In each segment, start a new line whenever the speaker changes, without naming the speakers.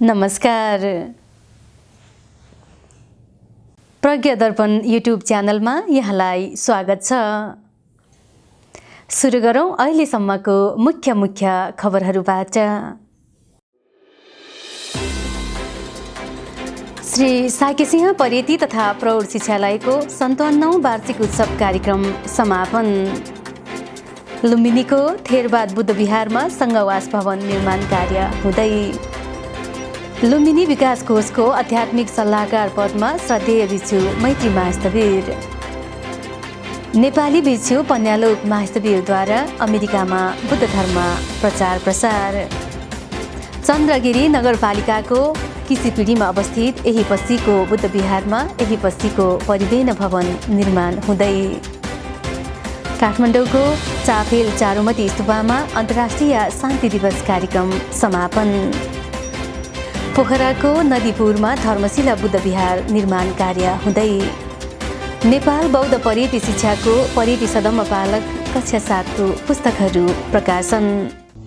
नमस्कार। प्रज्ञा दर्पण युट्युब च्यानलमा यहाँलाई स्वागत छ। सुरु गरौँ अहिलेसम्मको मुख्य खबरहरूबाट। श्री साकेसिंह परेती तथा प्रौढ शिक्षालयको 57औं वार्षिक उत्सव कार्यक्रम समापन। लुम्बिनीको थेरबाद बुद्ध विहारमा सङ्घवास भवन निर्माण कार्य हुँदै। लुम्बिनी विकास कोषको आध्यात्मिक सल्लाहकार पदमा श्रद्धेय भिक्षु मैत्री महास्थवीर। नेपाली भिक्षु पन्यालोक महास्थवीरद्वारा अमेरिकामा बुद्ध धर्म प्रचार प्रसार। चन्द्रगिरी नगरपालिकाको किसीपिढीमा अवस्थित यही पश्चिको बुद्ध विहारमा यही पश्चिको परिदैन भवन निर्माण हुँदै। काठमाडौँको चाफेल चारुमती स्तूपमा अन्तर्राष्ट्रिय शान्ति दिवस कार्यक्रम समापन। पोखराको नदीपुरमा धर्मशिला बुद्ध विहार निर्माण कार्य हुँदै। नेपाल बौद्ध परेटी शिक्षाको परेटी सदम्मपालक कक्षा 7को पुस्तकहरू प्रकाशन।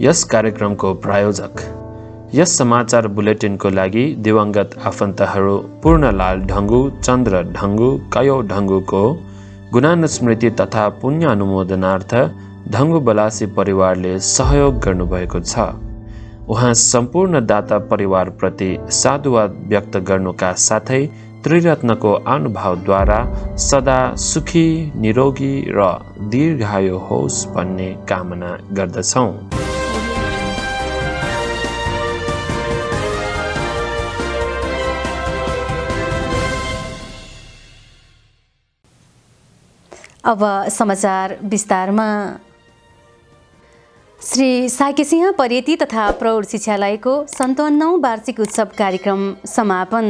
यस कार्यक्रमको प्रायोजक यस समाचार बुलेटिनको लागि दिवंगत आफन्तहरू पूर्णलाल ढङ्गु, चन्द्र ढङ्गु, कयो ढङ्गुको गुणानुस्मृति तथा पुण्य अनुमोदनार्थ ढङ्गु बलासी परिवारले सहयोग गर्नुभएको छ। उहाँ सम्पूर्ण दाता परिवारप्रति साधुवाद व्यक्त गर्नुका साथै त्रिरत्नको अनुभवद्वारा सदा सुखी, निरोगी र दीर्घायु होस् भन्ने कामना गर्दछौँ।
अब समाचार विस्तारमा। श्री साकेसिंह परेती तथा प्रौढ शिक्षालयको 57औं वार्षिक उत्सव कार्यक्रम समापन।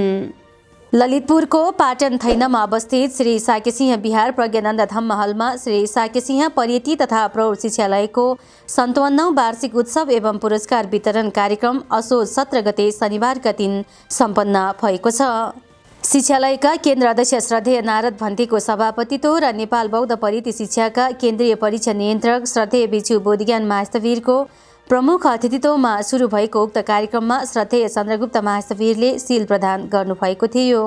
ललितपुरको पाटन थैनामा अवस्थित श्री साकेसिंह विहार प्रज्ञानन्द धम्म हलमा श्री साकेसिंह परेती तथा प्रौढ शिक्षालयको 57औं वार्षिक उत्सव एवं पुरस्कार वितरण कार्यक्रम असोज 17 गते शनिबारका दिन सम्पन्न भएको छ। शिक्षालयका केन्द्र अध्यक्ष श्रद्धेय नारद भन्तीको सभापतित्व र नेपाल बौद्ध परेती शिक्षाका केन्द्रीय परीक्षा नियन्त्रक श्रद्धेय भिक्षु बोधिज्ञान महास्थवीरको प्रमुख अतिथित्वमा सुरु भएको उक्त कार्यक्रममा श्रद्धेय चन्द्रगुप्त महास्थवीरले सील प्रदान गर्नुभएको थियो।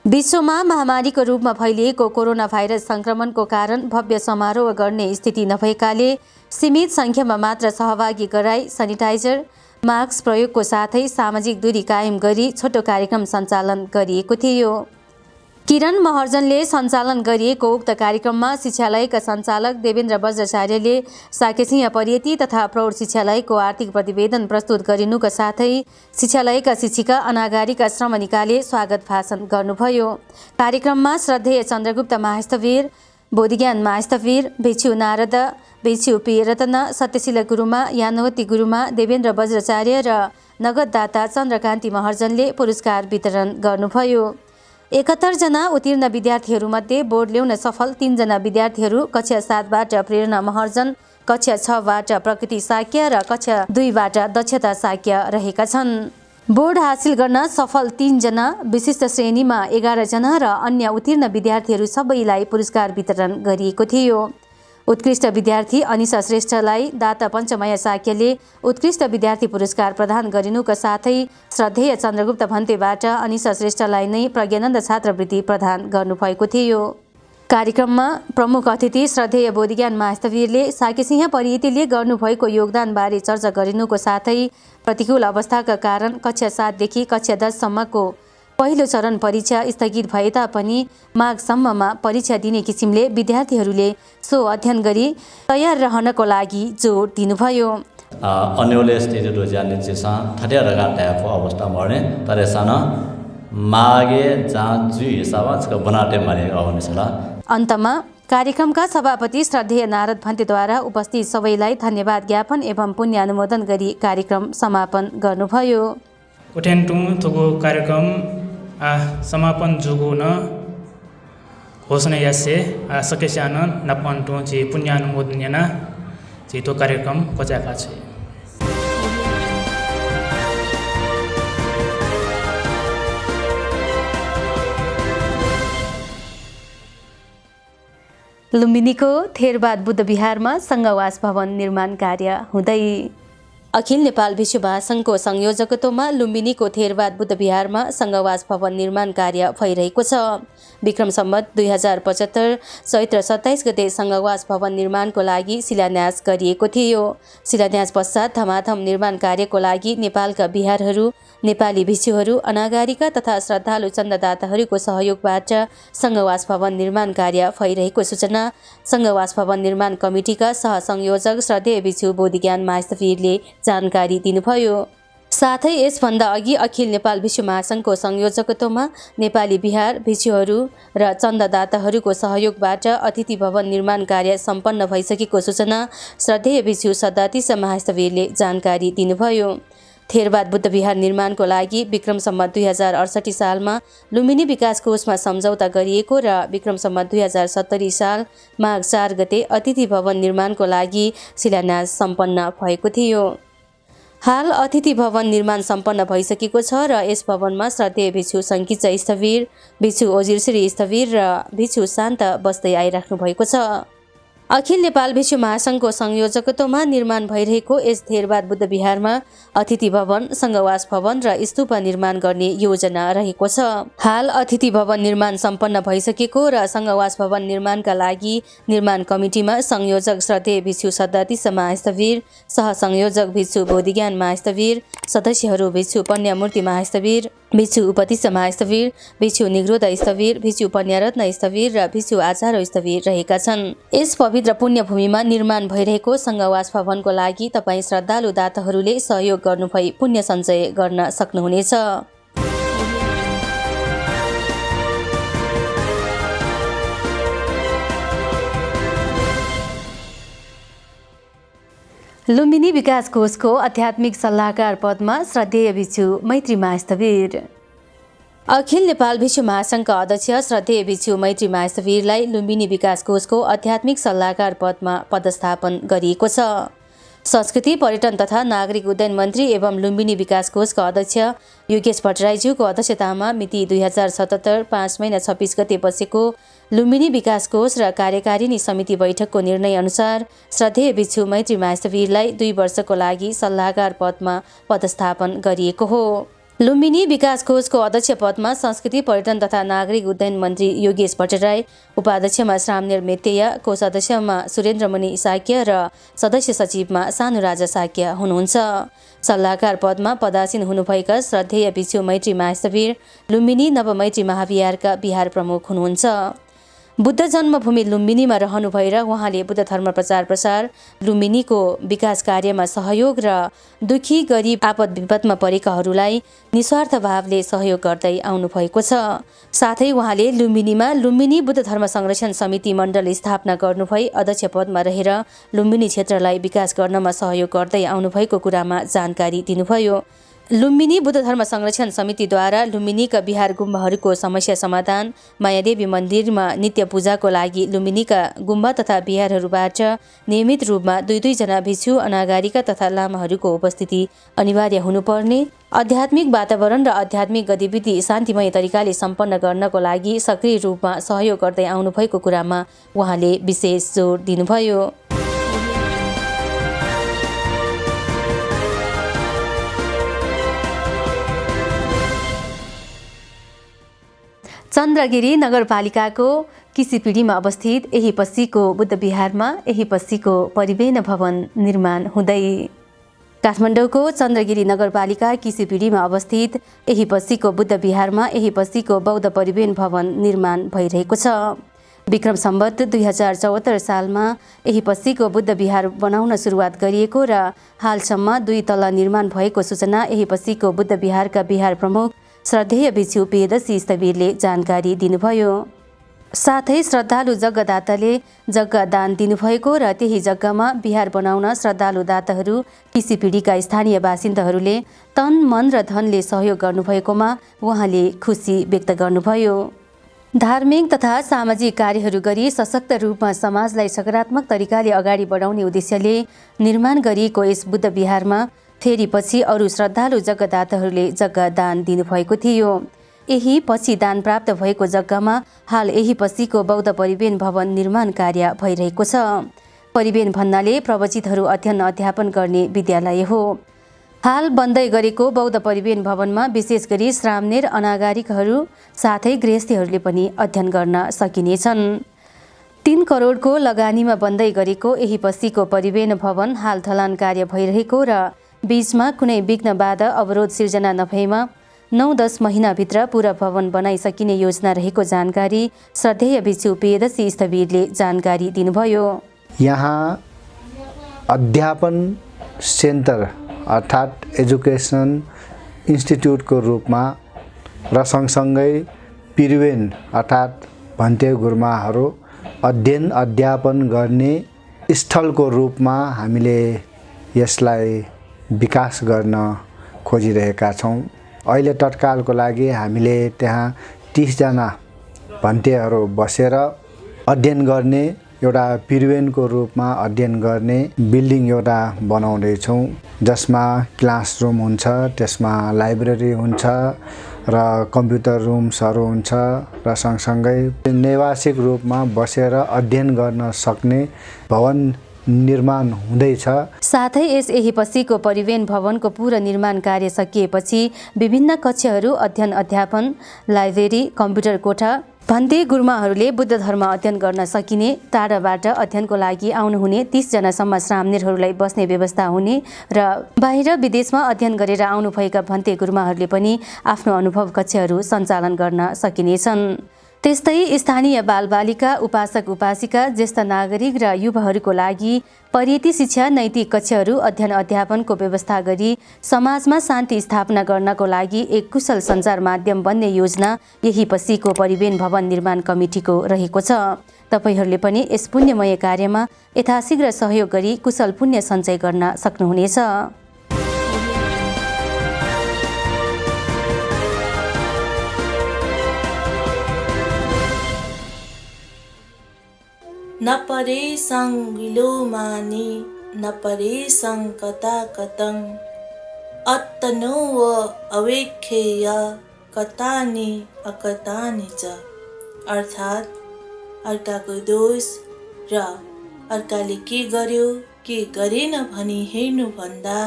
विश्वमा महामारीको रूपमा फैलिएको कोरोना भाइरस सङ्क्रमणको कारण भव्य समारोह गर्ने स्थिति नभएकाले सीमित सङ्ख्यामा मात्र सहभागी गराई सेनिटाइजर, मास्क प्रयोगको साथै सामाजिक दूरी कायम गरी छोटो कार्यक्रम सञ्चालन गरिएको थियो। किरण महर्जनले सञ्चालन गरिएको उक्त कार्यक्रममा शिक्षालयका सञ्चालक देवेन्द्र वज्राचार्यले साकेसिंह परेती तथा प्रौढ शिक्षालयको आर्थिक प्रतिवेदन प्रस्तुत गरिनुका साथै शिक्षालयका शिक्षिका अनागारिका श्रमणिकाले स्वागत भाषण गर्नुभयो। कार्यक्रममा श्रद्धेय चन्द्रगुप्त महास्थवीर, बोधिज्ञान महास्थवीर, भिक्षु नारद, भिक्षु पी रतन, सत्यशील गुरुमा, यानवती गुरुमा, देवेन्द्र वज्राचार्य र नगददाता चन्द्रकान्ति महर्जनले पुरस्कार वितरण गर्नुभयो। 71 जना उत्तीर्ण विद्यार्थीहरूमध्ये बोर्ड ल्याउन सफल 3 जना विद्यार्थीहरू कक्षा 7बाट प्रेरणा महर्जन, कक्षा 6बाट प्रकृति साक्य र कक्षा 2बाट दक्षता साक्य रहेका छन्। बोर्ड हासिल गर्न सफल 3 जना, विशिष्ट श्रेणीमा 11 जना र अन्य उत्तीर्ण विद्यार्थीहरू सबैलाई पुरस्कार वितरण गरिएको थियो। उत्कृष्ट विद्यार्थी अनिशा श्रेष्ठलाई दाता पञ्चमया साक्यले उत्कृष्ट विद्यार्थी पुरस्कार प्रदान गरिनुका साथै श्रद्धेय चन्द्रगुप्त भन्तेबाट अनिशा श्रेष्ठलाई नै प्रज्ञानन्द छात्रवृत्ति प्रदान गर्नुभएको थियो। कार्यक्रममा प्रमुख अतिथि श्रद्धेय बोधिज्ञान महास्थवीरले साकेसिंह परेतीले गर्नुभएको योगदानबारे चर्चा गरिनुको साथै प्रतिकूल अवस्थाका कारण कक्षा 7 देखि कक्षा 10 सम्मको पहिलो चरण परीक्षा स्थगित भए तापनि माघसम्ममा परीक्षा दिने किसिमले विद्यार्थीहरूले सो अध्ययन गरी तयार रहनको लागि जोड दिनुभयो।
अन्यले स्थिति रोजाने चाहिँ थटिया रगा टाइपको अवस्था मर्ने तरेसान मागे जाँचु हिसाबको बनाटे माने आउनेछला।
अन्तमा कार्यक्रमका सभापति श्रद्धेय नारद भन्तेद्वारा उपस्थित सबैलाई धन्यवाद ज्ञापन एवं पुण्य अनुमोदन गरी कार्यक्रम समापन गर्नुभयो।
उठेन्टु थोको कार्यक्रम समापन जुगो न घोषणा यासे सकेस्यान नपन्टु जे पुण्य अनुमोदन याना जे तो कार्यक्रम कचाका छ।
लुम्बिनीको थेरबाद बुद्ध विहारमा सङ्घवास भवन निर्माण कार्य हुँदै। अखिल नेपाल भिक्षु महासङ्घको संयोजकत्वमा लुम्बिनीको थेरवाद बुद्ध विहारमा सङ्घवास भवन निर्माण कार्य भइरहेको छ। विक्रम सम्वत 2075 चैत्र 27 गते सङ्घवास भवन निर्माणको लागि शिलान्यास गरिएको थियो। शिलान्यास पश्चात धमाधम निर्माण कार्यको लागि नेपालका बिहारहरू, नेपाली भिक्षुहरू, अनागारिका तथा श्रद्धालु चन्दादाताहरूको सहयोगबाट सङ्घवास भवन निर्माण कार्य भइरहेको सूचना सङ्घवास भवन निर्माण कमिटीका सहसंयोजक श्रद्धेय भिक्षु बोधिज्ञान महास्थवीरले जानकारी दिनुभयो। साथै यसभन्दा अघि अखिल नेपाल भिक्षु महासङ्घको संयोजकत्वमा नेपाली बिहार भिक्षुहरू र चन्दादाताहरूको सहयोगबाट अतिथि भवन निर्माण कार्य सम्पन्न भइसकेको सूचना श्रद्धेय भिक्षु सद्दातिस महास्थवीरले जानकारी दिनुभयो। थेरवाद बुद्ध विहार निर्माणको लागि विक्रम सम्वत 2068 सालमा लुम्बिनी विकास कोषमा सम्झौता गरिएको र विक्रम सम्वत 2070 साल माघ 4 गते अतिथि भवन निर्माणको लागि शिलान्यास सम्पन्न भएको थियो। हाल अतिथि भवन निर्माण सम्पन्न भइसकेको छ र यस भवनमा श्रद्धेय भिक्षु सङ्किच स्थवीर, भिक्षु ओजिरश्री स्थवीर र भिक्षु शान्त बस्दै आइराख्नु भएको छ। अखिल नेपाल भिक्षु महासङ्घको संयोजकत्वमा निर्माण भइरहेको यस थेरवाद बुद्ध विहारमा अतिथि भवन, सङ्घवास भवन र स्तूप निर्माण गर्ने योजना रहेको छ। हाल अतिथि भवन निर्माण सम्पन्न भइसकेको र सङ्घवास भवन निर्माणका लागि निर्माण कमिटीमा संयोजक श्रद्धेय भिक्षु सद्दातिस महास्थवीर, सहसंयोजक भिक्षु बोधिज्ञान महास्थवीर, सदस्यहरू भिक्षु पन्यामूर्ति महास्थवीर, भिक्षु उपतिस महास्थवीर, भिक्षु निग्रोध स्थवीर, भिक्षु पन्यारत्न स्थवीर र भिक्षु आचार्य स्थवीर रहेका छन्। यस पवित्र पुण्यभूमिमा निर्माण भइरहेको सङ्घवास भवनको लागि तपाईँ श्रद्धालु दाताहरूले सहयोग गर्नुभई पुण्य सञ्चय गर्न सक्नुहुनेछ। लुम्बिनी विकास कोषको आध्यात्मिक सल्लाहकार पदमा श्रद्धेय भिक्षु मैत्री महास्थवीर। अखिल नेपाल भिक्षु महासङ्घका अध्यक्ष श्रद्धेय भिक्षु मैत्री महास्थवीरलाई लुम्बिनी विकास कोषको आध्यात्मिक सल्लाहकार पदमा पदस्थापन गरिएको छ। संस्कृति, पर्यटन तथा नागरिक उड्डयन मन्त्री एवं लुम्बिनी विकास कोषका अध्यक्ष योगेश भट्टराईज्यूको अध्यक्षतामा मिति 2077 5 महिना 26 गते बसेको लुम्बिनी विकास कोष र कार्यकारिणी समिति बैठकको निर्णय अनुसार श्रद्धेय भिक्षु मैत्री महास्थवीरलाई 2 वर्षको लागि सल्लाहकार पदमा पदस्थापन गरिएको हो। लुम्बिनी विकास कोषको अध्यक्ष पदमा संस्कृति, पर्यटन तथा नागरिक उड्डयन मन्त्री योगेश भट्टराई, उपाध्यक्षमा श्रामनेर मेत्तेया, कोषाध्यक्षमा सुरेन्द्रमणि साक्य र सदस्य सचिवमा सानुराजा साक्य हुनुहुन्छ। सल्लाहकार पदमा पदासीन हुनुभएका श्रद्धेय भिक्षु मैत्री महास्थवीर लुम्बिनी नवमैत्री महाविहारका विहार प्रमुख हुनुहुन्छ। बुद्ध जन्मभूमि लुम्बिनीमा रहनु भएर उहाँले बुद्ध धर्म प्रचार प्रसार, लुम्बिनीको विकास कार्यमा सहयोग र दुखी, गरिब, आपद विपदमा परेकाहरूलाई निस्वार्थ भावले सहयोग गर्दै आउनुभएको छ। साथै उहाँले लुम्बिनीमा लुम्बिनी बुद्ध धर्म संरक्षण समिति मण्डल स्थापना गर्नुभई अध्यक्ष पदमा रहेर लुम्बिनी क्षेत्रलाई विकास गर्नमा सहयोग गर्दै आउनुभएको कुरामा जानकारी दिनुभयो। लुम्बिनी बुद्ध धर्म संरक्षण समितिद्वारा लुम्बिनीका विहार गुम्बाहरूको समस्या समाधान, मायादेवी मन्दिरमा नित्य पूजाको लागि लुम्बिनीका गुम्बा तथा विहारहरूबाट नियमित रूपमा 2-2 जना भिक्षु, अनागारिका तथा लामाहरूको उपस्थिति अनिवार्य हुनुपर्ने, आध्यात्मिक वातावरण र आध्यात्मिक गतिविधि शान्तिमय तरिकाले सम्पन्न गर्नको लागि सक्रिय रूपमा सहयोग गर्दै आउनुभएको कुरामा उहाँले विशेष जोड दिनुभयो। चन्द्रगिरी नगरपालिकाको किसीपिढीमा अवस्थित यही पछिको बुद्ध विहारमा यही पछिको परिवेन भवन निर्माण हुँदै। काठमाडौँको चन्द्रगिरी नगरपालिका किसीपिढीमा अवस्थित यही पछिको बुद्ध विहारमा यही पछिको बौद्ध परिवेन भवन निर्माण भइरहेको छ। विक्रम सम्वत 2074 सालमा यही पछिको बुद्ध विहार बनाउन सुरुवात गरिएको र हालसम्म 2 तला निर्माण भएको सूचना यही पछिको बुद्ध विहारका विहार प्रमुख श्रद्धेय भिक्षु प्रियदर्शी स्थवीरले जानकारी दिनुभयो। साथै श्रद्धालु जग्गादाताले जग्गा दान दिनुभएको र त्यही जग्गामा विहार बनाउन श्रद्धालु दाताहरू किसीपिढीका स्थानीय बासिन्दाहरूले तन, मन र धनले सहयोग गर्नुभएकोमा उहाँले खुसी व्यक्त गर्नुभयो। धार्मिक तथा सामाजिक कार्यहरू गरी सशक्त रूपमा समाजलाई सकारात्मक तरिकाले अगाडि बढाउने उद्देश्यले निर्माण गरिएको यस बुद्ध विहारमा फेरि पछि अरू श्रद्धालु जग्गादाताहरूले जग्गा दान दिनुभएको थियो। यही पछि दान प्राप्त भएको जग्गामा हाल यही पछिको बौद्ध परिवेन भवन निर्माण कार्य भइरहेको छ। परिवेन भन्नाले प्रवचितहरू अध्ययन अध्यापन गर्ने विद्यालय हो। हाल बन्दै गरेको बौद्ध परिवेन भवनमा विशेष गरी श्रामनेर अनागारिकहरू साथै गृहस्थीहरूले पनि अध्ययन गर्न सकिनेछन्। 3 करोडको लगानीमा बन्दै गरेको यही पछिको परिवेन भवन हाल ढलान कार्य भइरहेको र बीचमा कुनै विघ्न बाधा अवरोध सिर्जना नभएमा 9-10 महिनाभित्र पूरा भवन बनाइसकिने योजना रहेको जानकारी श्रद्धेय भिक्षु पेदसी स्थवीरले जानकारी दिनुभयो।
यहाँ अध्यापन सेन्टर अर्थात् एजुकेसन इन्स्टिट्युटको रूपमा र सँगसँगै परिवेन अर्थात् भन्ते गुरुमाहरू अध्ययन अध्यापन गर्ने स्थलको रूपमा हामीले यसलाई विकास गर्न खोजिरहेका छौँ। अहिले तत्कालको लागि हामीले त्यहाँ 30 जना भन्तेहरू बसेर अध्ययन गर्ने एउटा परिवेनको रूपमा अध्ययन गर्ने बिल्डिङ एउटा बनाउँदैछौँ, जसमा क्लासरुम हुन्छ, त्यसमा लाइब्रेरी हुन्छ र कम्प्युटर रुम्सहरू हुन्छ र सँगसँगै निवासिक रूपमा बसेर अध्ययन गर्न सक्ने भवन निर्माण हुँदैछ।
साथै यही पछिको परिवेन भवनको पूरा निर्माण कार्य सकिएपछि विभिन्न कक्षहरू, अध्ययन अध्यापन, लाइब्रेरी, कम्प्युटर कोठा, भन्ते गुरुमाहरूले बुद्ध धर्म अध्ययन गर्न सकिने, टाढाबाट अध्ययनको लागि आउनुहुने 30 जनासम्म श्रामनेरहरूलाई बस्ने व्यवस्था हुने र बाहिर विदेशमा अध्ययन गरेर आउनुभएका भन्ते गुरुमाहरूले पनि आफ्नो अनुभव कक्षहरू सञ्चालन गर्न सकिनेछन्। त्यस्तै स्थानीय बालबालिका, उपासक उपासिका, ज्येष्ठ नागरिक र युवाहरूको लागि पर्यटन शिक्षा, नैतिक कक्षहरू, अध्ययन अध्यापनको व्यवस्था गरी समाजमा शान्ति स्थापना गर्नको लागि एक कुशल सञ्चार माध्यम बन्ने योजना यही पछिको परिवेन भवन निर्माण कमिटीको रहेको छ। तपाईहरूले पनि यस पुण्यमय कार्यमा यथाशीघ्र सहयोग गरी कुशल पुण्य सञ्चय गर्न सक्नुहुनेछ।
नपरे सङ्गिलो मानी नपरे सङ्कता कतं अत्तनो व अवेख्येय कतानि अकतानि च। अर्थात् अर्काको दोष र अर्काले के गर्यो के गरेन भनी हेर्नुभन्दा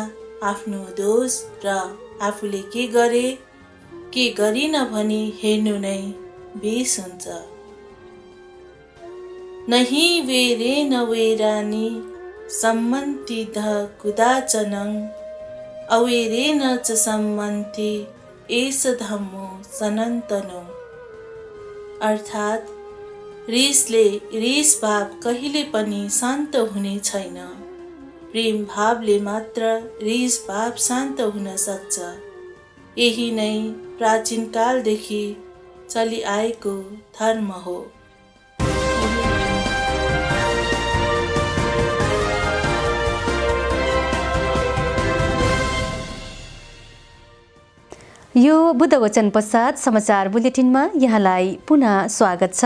आफ्नो दोष र आफूले के गरे के गरिन भनी हेर्नु नै बेस हुन्छ। नहि वेरेन वेरानि सम्मन्ति ध कुदाचनं अवेरेन च सम्मन्ति एष धम्मो सनातनो। अर्थात् रिसले रिस भाव कहिले पनि शान्त हुने छैन, प्रेम भावले मात्र रिस भाव शान्त हुन सक्छ। यही नै प्राचीन कालदेखि चलिआएको धर्म हो।
यो बुद्ध वचन पश्चात समाचार बुलेटिनमा यहाँलाई पुनः स्वागत छ।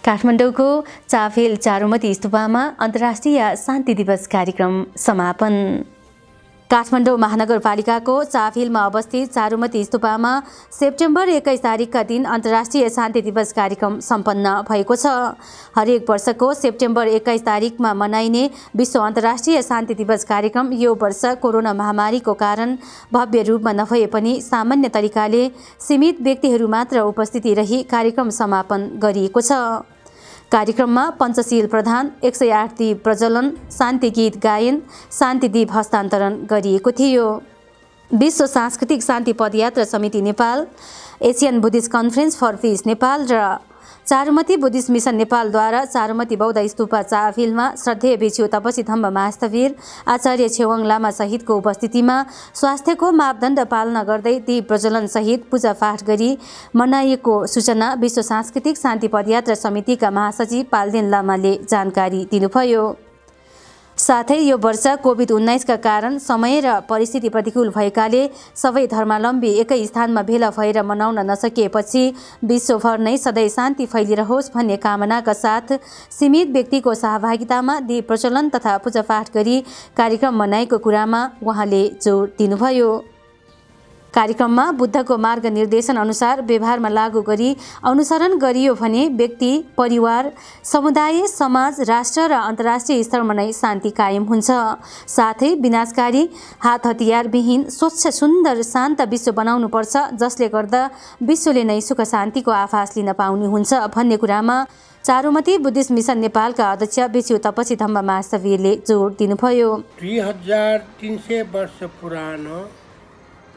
काठमाडौँको चाफेल चारुमती स्तूपमा अन्तर्राष्ट्रिय शान्ति दिवस कार्यक्रम समापन। काठमाडौँ महानगरपालिकाको चाफेलमा अवस्थित चारुमती स्तूपमा सेप्टेम्बर 21 तारिकका दिन अन्तर्राष्ट्रिय शान्ति दिवस कार्यक्रम सम्पन्न भएको छ। हरेक वर्षको सेप्टेम्बर 21 तारिकमा मनाइने विश्व अन्तर्राष्ट्रिय शान्ति दिवस कार्यक्रम यो वर्ष कोरोना महामारीको कारण भव्य रूपमा नभए पनि सामान्य तरिकाले सीमित व्यक्तिहरू मात्र उपस्थिति रही कार्यक्रम समापन गरिएको छ। कार्यक्रममा पञ्चशील प्रदान, 108 दीप प्रज्वलन, शान्ति गीत गायन, शान्ति दीप हस्तान्तरण गरिएको थियो। विश्व सांस्कृतिक शान्ति पदयात्रा समिति Nepal, Asian Buddhist conference for peace Nepal र चारुमती बुद्धिस्ट मिसन नेपालद्वारा चारुमती बौद्ध स्तूप चाफेलमा श्रद्धेय भिक्षु तपसी धम्म महास्थवीर आचार्य छेवाङ लामा सहितको उपस्थितिमा स्वास्थ्यको मापदण्ड पालना गर्दै दीप प्रज्वलन सहित पूजापाठ गरी मनाइएको सूचना विश्व सांस्कृतिक शान्ति पदयात्रा समितिका महासचिव पाल्देन लामाले जानकारी दिनुभयो। साथै यो वर्ष कोभिड-19 का कारण समय र परिस्थिति प्रतिकूल भएकाले सबै धर्मावलम्बी एकै स्थानमा भेला भएर मनाउन नसकिएपछि विश्वभर नै सधैँ शान्ति फैलिरहोस् भन्ने कामनाका साथ सीमित व्यक्तिको सहभागितामा दीप प्रज्वलन तथा पूजापाठ गरी कार्यक्रम मनाएको कुरामा उहाँले जोड दिनुभयो। कार्यक्रममा बुद्धको मार्ग निर्देशन अनुसार व्यवहारमा लागू गरी अनुसरण गरियो भने व्यक्ति, परिवार, समुदाय, समाज, राष्ट्र र अन्तर्राष्ट्रिय स्तरमा नै शान्ति कायम हुन्छ। साथै विनाशकारी, हात हतियारविहीन, स्वच्छ, सुन्दर, शान्त विश्व बनाउनुपर्छ, जसले गर्दा विश्वले नै सुख शान्तिको आभास लिन पाउने हुन्छ भन्ने कुरामा चारुमती बुद्धिस्ट मिसन नेपालका अध्यक्ष भिक्षु तपसी धम्म महासवीरले जोड दिनुभयो।
2300 वर्ष पुरानो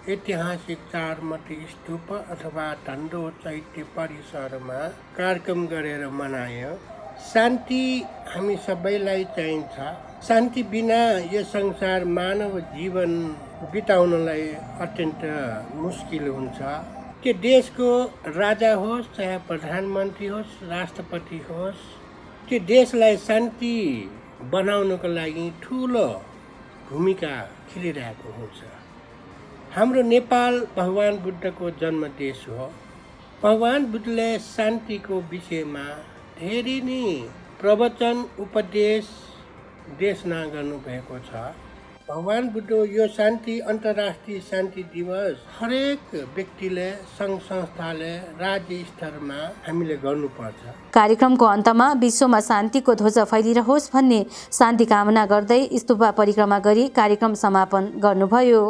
ऐतिहासिक चारुमती स्तूप अथवा धन्डो चैत्य परिसरमा कार्यक्रम गरेर मनायो। शान्ति हामी सबैलाई चाहिन्छ। शान्ति बिना यो संसार मानव जीवन बिताउनलाई अत्यन्त मुस्किल हुन्छ। त्यो देशको राजा होस्, चाहे प्रधानमन्त्री होस्, राष्ट्रपति होस्, त्यो देशलाई शान्ति बनाउनको लागि ठुलो भूमिका खेलिरहेको हुन्छ। हाम्रो नेपाल भगवान बुद्धको जन्म देश हो। भगवान बुद्धले शान्तिको विषयमा धेरै नै प्रवचन, उपदेश, देशना गर्नुभएको छ। भगवान बुद्ध यो शान्ति, अन्तर्राष्ट्रिय शान्ति दिवस हरेक व्यक्तिले, सङ्घ संस्थाले, राज्य स्तरमा हामीले गर्नुपर्छ।
कार्यक्रमको अन्तमा विश्वमा शान्तिको ध्वजा फैलिरहोस् भन्ने शान्ति कामना गर्दै स्तूपा परिक्रमा गरी कार्यक्रम समापन गर्नुभयो।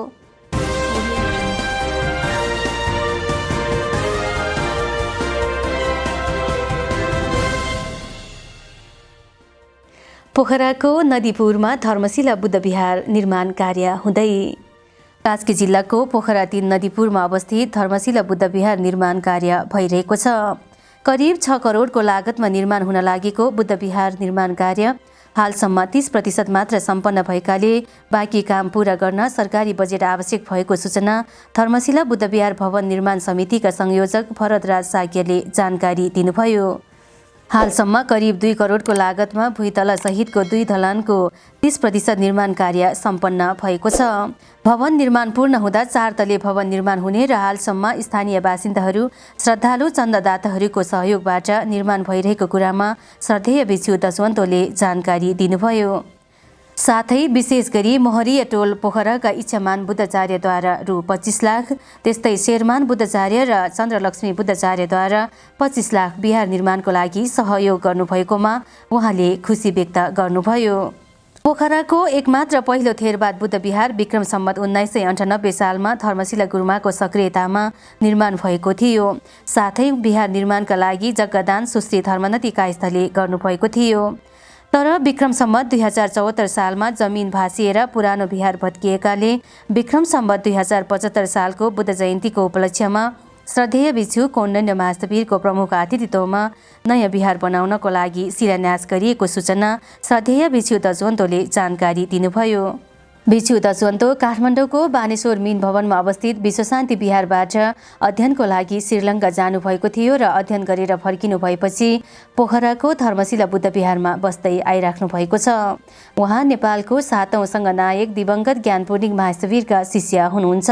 पोखराको नदीपुरमा धर्मशिला बुद्ध विहार निर्माण कार्य हुँदै। कास्की जिल्लाको पोखरा 3 नदीपुरमा अवस्थित धर्मशिला बुद्ध विहार निर्माण कार्य भइरहेको छ। करिब 6 करोडको लागतमा निर्माण हुन लागेको बुद्ध विहार निर्माण कार्य हालसम्म 30% मात्र सम्पन्न भएकाले बाँकी काम पूरा गर्न सरकारी बजेट आवश्यक भएको सूचना धर्मशिला बुद्ध विहार भवन निर्माण समितिका संयोजक भरतराज साक्यले जानकारी दिनुभयो। हालसम्म करिब 2 करोडको लागतमा भुइँतला सहितको 2 दलानको 30% निर्माण कार्य सम्पन्न भएको छ। भवन निर्माण पूर्ण हुँदा 4 तले भवन निर्माण हुने र हालसम्म स्थानीय बासिन्दाहरू, श्रद्धालु, चन्ददाताहरूको सहयोगबाट निर्माण भइरहेको कुरामा श्रद्धेय भिक्षु दशवन्तोले जानकारी दिनुभयो। साथै विशेष गरी मोहरीय टोल पोखराका इच्छामान बुद्धाचार्यद्वारा रु 25 लाख, त्यस्तै शेरमान बुद्धाचार्य र चन्द्रलक्ष्मी बुद्धाचार्यद्वारा 25 लाख विहार निर्माणको लागि सहयोग गर्नुभएकोमा उहाँले खुसी व्यक्त गर्नुभयो। पोखराको एकमात्र पहिलो थेरवाद बुद्ध विहार विक्रम सम्वत 1998 सालमा धर्मशिला गुरुमाको सक्रियतामा निर्माण भएको थियो। साथै विहार निर्माणका लागि जग्गादान सुश्री धर्मनती कायस्थले गर्नुभएको थियो। तर विक्रम सम्वत 2074 सालमा जमिन भाँसिएर पुरानो विहार भत्किएकाले विक्रम सम्वत 2075 सालको बुद्ध जयन्तीको उपलक्ष्यमा श्रद्धेय भिक्षु कौण्डन्य महास्थवीरको प्रमुख आतिथ्यमा नयाँ विहार बनाउनको लागि शिलान्यास गरिएको सूचना श्रद्धेय भिक्षु दशवन्तोले जानकारी दिनुभयो। भिक्षु दशवन्तो काठमाडौँको बानेश्वर मिन भवनमा अवस्थित विश्वशान्ति विहारबाट अध्ययनको लागि श्रीलङ्का जानुभएको थियो र अध्ययन गरेर फर्किनु भएपछि पोखराको धर्मशिला बुद्ध विहारमा बस्दै आइराख्नु भएको छ। उहाँ नेपालको 7औं सङ्घनायक दिवंगत ज्ञानपूर्णिक महास्थवीरका शिष्य हुनुहुन्छ।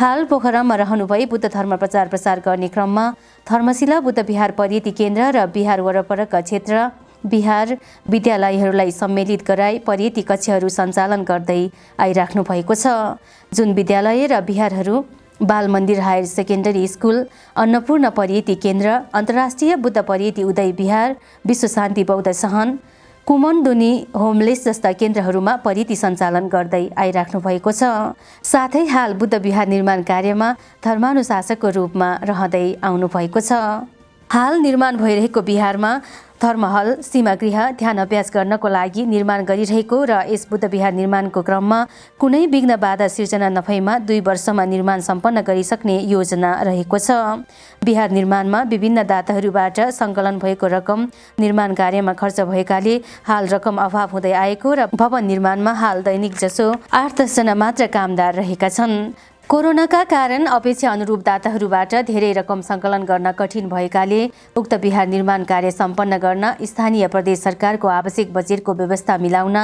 हाल पोखरामा रहनुभई बुद्ध धर्म प्रचार प्रसार गर्ने क्रममा धर्मशिला बुद्ध विहार पद्धति केन्द्र र विहार वरपरका क्षेत्र विहार विद्यालयहरूलाई सम्मिलित गराई पद्धति कक्षाहरू सञ्चालन गर्दै आइराख्नु भएको छ। जुन विद्यालय र विहारहरू बाल मन्दिर हायर सेकेन्डरी स्कुल, अन्नपूर्ण पद्धति केन्द्र, अन्तर्राष्ट्रिय बुद्ध पद्धति उदय विहार, विश्व शान्ति बौद्ध सहन, कुमनदुनी होमलेस जस्ता केन्द्रहरूमा पद्धति सञ्चालन गर्दै आइराख्नु भएको छ। साथै हाल बुद्ध विहार निर्माण कार्यमा धर्मानुशासकको रूपमा रहँदै आउनु भएको छ। हाल निर्माण भइरहेको विहारमा धर्महल, सीमागृह, ध्यान अभ्यास गर्नको लागि निर्माण गरिरहेको र यस बुद्ध विहार निर्माणको क्रममा कुनै विघ्न बाधा सिर्जना नभएमा 2 वर्षमा निर्माण सम्पन्न गरिसक्ने योजना रहेको छ। विहार निर्माणमा विभिन्न दाताहरूबाट सङ्कलन भएको रकम निर्माण कार्यमा खर्च भएकाले हाल रकम अभाव हुँदै आएको र भवन निर्माणमा हाल दैनिक जसो 8-10 जना मात्र कामदार रहेका छन्। कोरोनाका कारण अपेक्षा अनुरूप दाताहरूबाट धेरै रकम सङ्कलन गर्न कठिन भएकाले उक्त विहार निर्माण कार्य सम्पन्न गर्न स्थानीय प्रदेश सरकारको आवश्यक बजेटको व्यवस्था मिलाउन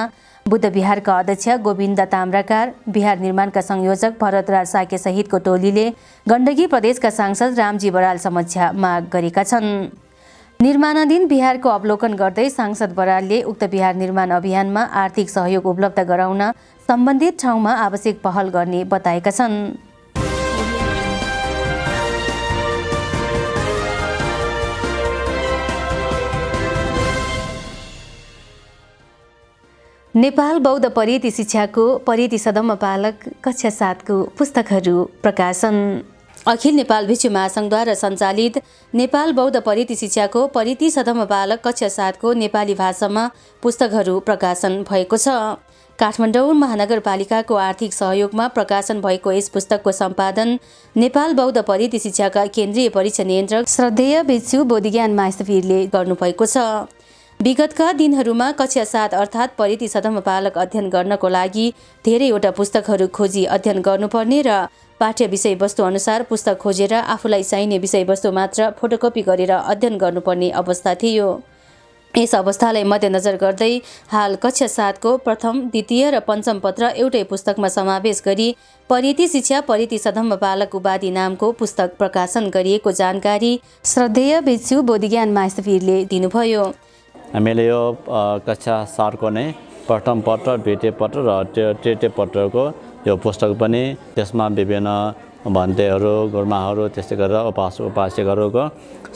बुद्ध विहारका अध्यक्ष गोविन्द ताम्राकार, विहार निर्माणका संयोजक भरतराज साके सहितको टोलीले गण्डकी प्रदेशका सांसद रामजी बराल समक्ष माग गरेका छन्। निर्माणाधीन विहारको अवलोकन गर्दै सांसद बरालले उक्त विहार निर्माण अभियानमा आर्थिक सहयोग उपलब्ध गराउन सम्बन्धित ठाउँमा आवश्यक पहल गर्ने बताएका छन्। नेपाल बौद्ध परेती शिक्षाको परेती सदनमा पालक कक्षा 7को पुस्तकहरू प्रकाशन। अखिल नेपाल भिक्षु महासङ्घद्वारा सञ्चालित नेपाल बौद्ध परेती शिक्षाको परेती सदनमा पालक कक्षा 7को नेपाली भाषामा पुस्तकहरू प्रकाशन भएको छ। काठमाडौँ महानगरपालिकाको आर्थिक सहयोगमा प्रकाशन भएको यस पुस्तकको सम्पादन नेपाल बौद्ध परेती शिक्षाका केन्द्रीय परीक्षा नियन्त्रक श्रद्धेय भिक्षु बोधिज्ञान महास्तवीरले गर्नुभएको छ। विगतका दिनहरूमा कक्षा 7 अर्थात् परेती सदनमा पालक अध्ययन गर्नको लागि धेरैवटा पुस्तकहरू खोजी अध्ययन गर्नुपर्ने र पाठ्य विषयवस्तु अनुसार पुस्तक खोजेर आफूलाई चाहिने विषयवस्तु मात्र फोटोकपी गरेर अध्ययन गर्नुपर्ने अवस्था थियो। यस अवस्थालाई मध्यनजर गर्दै हाल कक्षा 7को प्रथम, द्वितीय र पञ्चम पत्र एउटै पुस्तकमा समावेश गरी परेती शिक्षा परेती सदनमा पालक उपाधि नामको पुस्तक प्रकाशन गरिएको जानकारी श्रद्धेय भिक्षु बोधिज्ञान महास्तवीरले दिनुभयो।
हामीले यो कक्षा 7को नै प्रथम पत्र, द्वितीय पत्र र तृतीय पत्रको यो पुस्तक पनि त्यसमा विभिन्न भन्तेहरू, गुरुमाहरू, त्यस्तै गरेर उपासक उपासिकाहरूको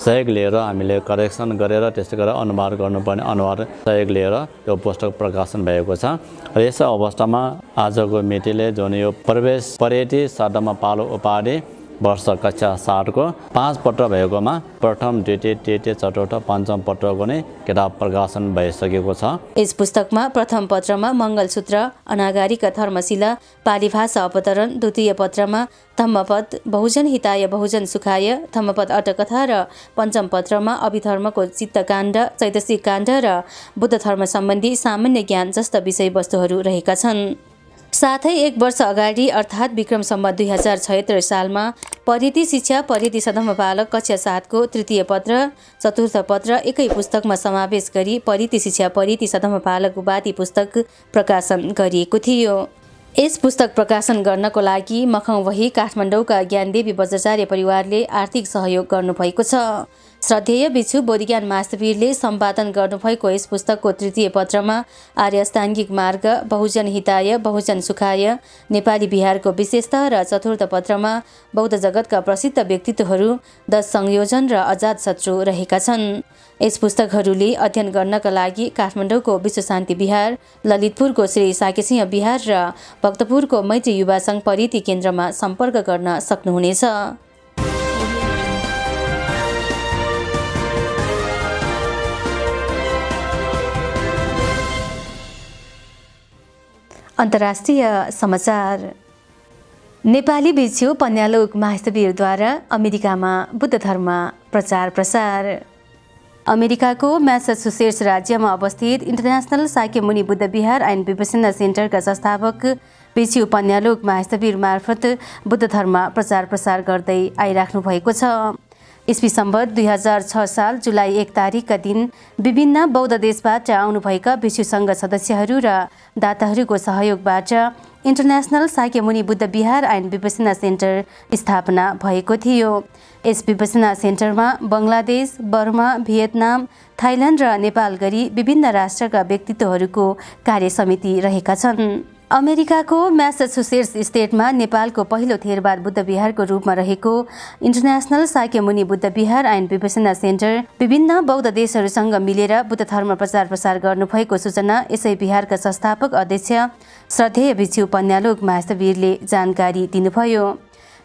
सहयोग लिएर हामीले करेक्सन गरेर त्यस्तै गरेर अनुवाद गर्नुपर्ने अनुवाद सहयोग लिएर यो पुस्तक प्रकाशन भएको छ। र यस अवस्थामा आजको मितिले जुन यो प्रवेश परेती सदनमा पालक उपाधि वर्ष कक्षा 7को 5 पत्र भएकोमा प्रथम, द्वितीय, तृतीय, चतुर्थ, पञ्चम पत्रको नै किताब प्रकाशन भइसकेको छ।
यस पुस्तकमा प्रथम पत्रमा मङ्गलसूत्र, अनागारिका धर्मशिला, पाली भाषा अवतरण, द्वितीय पत्रमा धम्मपद, बहुजन हिताय बहुजन सुखाय, धम्मपद अटकथा र पञ्चम पत्रमा अभिधर्मको चित्तकाण्ड, चैतसिक काण्ड र बुद्ध धर्म सम्बन्धी सामान्य ज्ञान जस्ता विषयवस्तुहरू रहेका छन्। साथै 1 वर्ष अगाडि अर्थात् विक्रम सम्वत 2076 सालमा परेती शिक्षा परेती सदनमा पालक कक्षा 7को तृतीय पत्र, चतुर्थ पत्र एकै पुस्तकमा समावेश गरी परेती शिक्षा परेती सदनमा पालक उपाधि पुस्तक प्रकाशन गरिएको थियो। यस पुस्तक प्रकाशन गर्नको लागि मखौवही काठमाडौँका ज्ञानदेवी वज्राचार्य परिवारले आर्थिक सहयोग गर्नुभएको छ। श्रद्धेय भिक्षु बोधिज्ञान महास्तवीरले सम्पादन गर्नुभएको यस पुस्तकको तृतीय पत्रमा आर्य अष्टाङ्गिक मार्ग, बहुजन हिताय बहुजन सुखाय, नेपाली बिहारको विशेषता र चतुर्थ पत्रमा बौद्ध जगतका प्रसिद्ध व्यक्तित्वहरू, 10 संयोजन र अजातशत्रु रहेका छन्। यस पुस्तकहरूले अध्ययन गर्नका लागि काठमाडौँको विश्व शान्ति विहार, ललितपुरको श्री साकेसिंह विहार र भक्तपुरको मैत्री युवा सङ्घ परेती केन्द्रमा सम्पर्क गर्न सक्नुहुनेछ। अन्तर्राष्ट्रिय समाचार। नेपाली भिक्षु पन्यालोक महास्तवीरद्वारा अमेरिकामा बुद्ध धर्म प्रचार प्रसार। अमेरिकाको म्यासाचुसेट्स राज्यमा अवस्थित इन्टरनेसनल शाक्यमुनि बुद्ध विहार एन्ड विपश्यना सेन्टरका संस्थापक भिक्षु पन्यालोक महास्तवीर मार्फत बुद्ध धर्म प्रचार प्रसार गर्दै आइराख्नु भएको छ। इस्वी सम्वत 2006 साल जुलाई 1 तारिकका दिन विभिन्न बौद्ध देशबाट आउनुभएका भिक्षु सङ्घ सदस्यहरू र दाताहरूको सहयोगबाट international Shakyamuni Buddha Vihara and Vipassana centre स्थापना भएको थियो। यस विपश्यना सेन्टरमा बङ्गलादेश, बर्मा, भियतनाम, थाइल्यान्ड र नेपाल गरी विभिन्न राष्ट्रका व्यक्तित्वहरूको कार्य समिति रहेका छन्। अमेरिकाको म्यासाचुसेट्स स्टेटमा नेपालको पहिलो थेरवाद बुद्ध विहारको रूपमा रहेको international Shakyamuni Buddha Vihara and Vipassana centre विभिन्न बौद्ध देशहरूसँग मिलेर बुद्ध धर्म प्रचार प्रसार गर्नुभएको सूचना यसै विहारका संस्थापक अध्यक्ष श्रद्धेय भिक्षु पन्यालोक महास्तवीरले जानकारी दिनुभयो।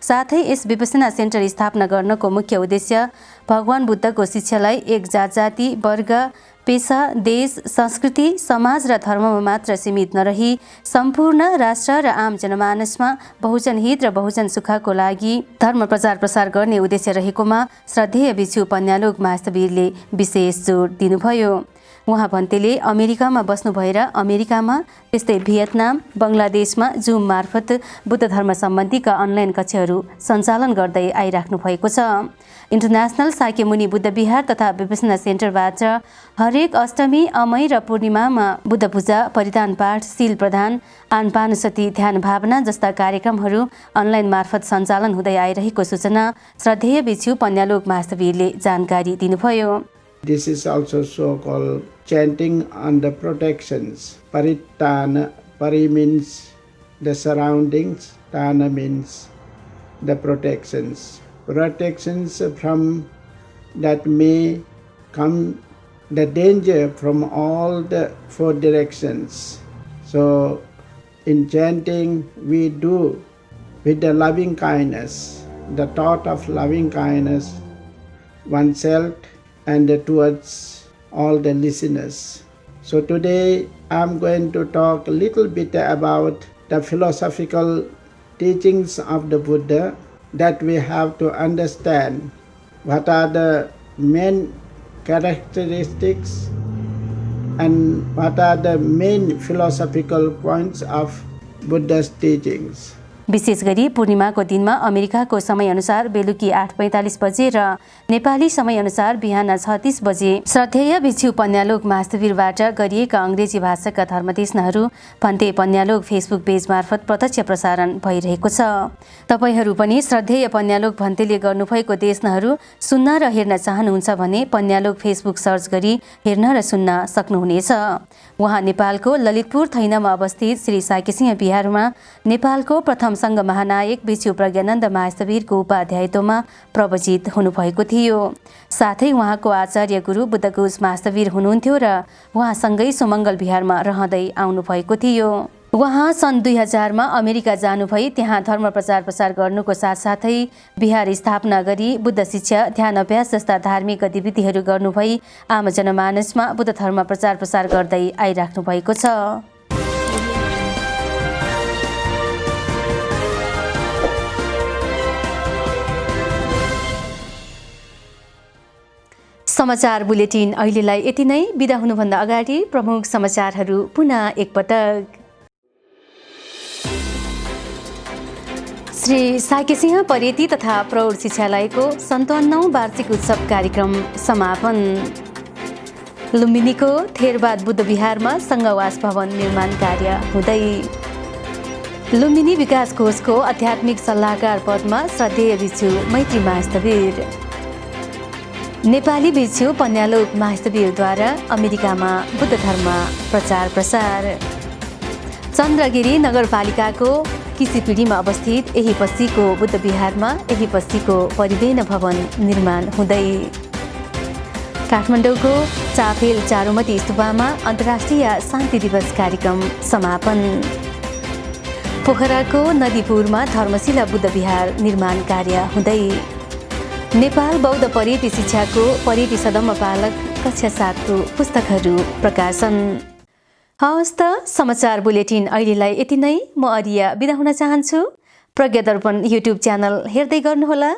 साथै यस विपश्यना सेन्टर स्थापना गर्नको मुख्य उद्देश्य भगवान बुद्धको शिक्षालाई एक जात-जाति, वर्ग, पेसा, देश, संस्कृति, समाज र धर्ममा मात्र सीमित नरही सम्पूर्ण राष्ट्र र आम जनमानसमा बहुजन हित र बहुजन सुखको लागि धर्म प्रचार प्रसार गर्ने उद्देश्य रहेकोमा श्रद्धेय भिक्षु पन्यालोक महास्तवीरले विशेष जोड दिनुभयो। उहाँ भन्तेले अमेरिकामा बस्नु भएर अमेरिकामा त्यस्तै भियतनाम, बङ्गलादेशमा जुम मार्फत बुद्ध धर्म सम्बन्धीका अनलाइन कक्षाहरू सञ्चालन गर्दै आइराख्नु भएको छ। इन्टरनेसनल शाक्यमुनि बुद्ध विहार तथा विपश्यना सेन्टरबाट हरेक अष्टमी, अमय र पूर्णिमामा बुद्ध पूजा, परिधान पाठ, शील प्रदान, आनपानसती, ध्यान भावना जस्ता कार्यक्रमहरू अनलाइन मार्फत सञ्चालन हुँदै आइरहेको सूचना श्रद्धेय भिक्षु पन्यालोक महास्तवीरले जानकारी दिनुभयो।
This is also so-called chanting under protections. Paritana, pari means the surroundings, tana means the protections. Protections from that may come the danger from all the 4 directions. So in chanting, we do with the loving kindness, the thought of loving kindness oneself and towards all the listeners. So today I'm going to talk a little bit about the philosophical teachings of the Buddha, that we have to understand what are the main characteristics and what are the main philosophical points of Buddha's teachings.
विशेष गरी पूर्णिमाको दिनमा अमेरिकाको समयअनुसार बेलुकी 8:45 बजे र नेपाली समयअनुसार बिहान 6:30 बजे श्रद्धेय भिक्षु पन्यालोक महास्तवीरबाट गरिएका अङ्ग्रेजी भाषाका धर्मदेशनाहरू भन्ते पन्यालोक फेसबुक पेज मार्फत प्रत्यक्ष प्रसारण भइरहेको छ। तपाईहरू पनि श्रद्धेय पन्यालोक भन्तेले गर्नुभएको देशनाहरू सुन्न र हेर्न चाहनुहुन्छ भने पन्यालोक फेसबुक सर्च गरी हेर्न र सुन्न सक्नुहुनेछ। उहाँ नेपालको ललितपुर थैनामा अवस्थित श्री साकेसिंह बिहारमा नेपालको प्रथम संघ महानायक भिक्षु प्रज्ञानन्द महास्तवीरको उपाध्यायत्वमा प्रवचित हुनुभएको थियो। साथै उहाँको आचार्य गुरु बुद्धघोष महास्तवीर हुनुहुन्थ्यो र उहाँसँगै सुमङ्गल बिहारमा रहँदै आउनुभएको थियो। उहाँ सन् 2000 मा अमेरिका जानुभई त्यहाँ धर्म प्रचार प्रसार गर्नुको साथसाथै बिहार स्थापना गरी बुद्ध शिक्षा, ध्यान अभ्यास जस्ता धार्मिक गतिविधिहरू गर्नुभई आम जनमानसमा बुद्ध धर्म प्रचार प्रसार गर्दै आइराख्नु भएको छ। समाचार बुलेटिन अहिलेलाई यति नै। बिदा हुनुभन्दा अगाडि प्रमुख समाचारहरू पुनः एकपटक। श्री साकेसिंह परेती तथा प्रौढ शिक्षालयको 57औं वार्षिक उत्सव कार्यक्रम समापन। लुम्बिनीको थेरवाद बुद्ध विहारमा सङ्घवास भवन निर्माण कार्य हुँदै। लुम्बिनी विकास कोषको आध्यात्मिक सल्लाहकार पदमा श्रद्धेय भिक्षु मैत्री महास्तवीर। नेपाली भिक्षु पन्यालोक महास्तवीरद्वारा अमेरिकामा बुद्ध धर्म प्रचार प्रसार। चन्द्रगिरी नगरपालिकाको किसीपिढीमा अवस्थित यही पश्चिको बुद्ध विहारमा यही पश्चिको परिदेन भवन निर्माण हुँदै। काठमाडौँको चाफेल चारुमती स्तूपमा अन्तर्राष्ट्रिय शान्ति दिवस कार्यक्रम समापन। पोखराको नदीपुरमा धर्मशिला बुद्ध विहार निर्माण कार्य हुँदै। नेपाल बौद्ध परेटी शिक्षाको परेटी सदनमा पालक कक्षा 7 को पुस्तकहरू प्रकाशन। हवस् त समाचार बुलेटिन अहिलेलाई यति नै। म अरिया बिदा हुन चाहन्छु। प्रज्ञा दर्पण युट्युब च्यानल हेर्दै गर्नुहोला।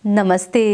नमस्ते।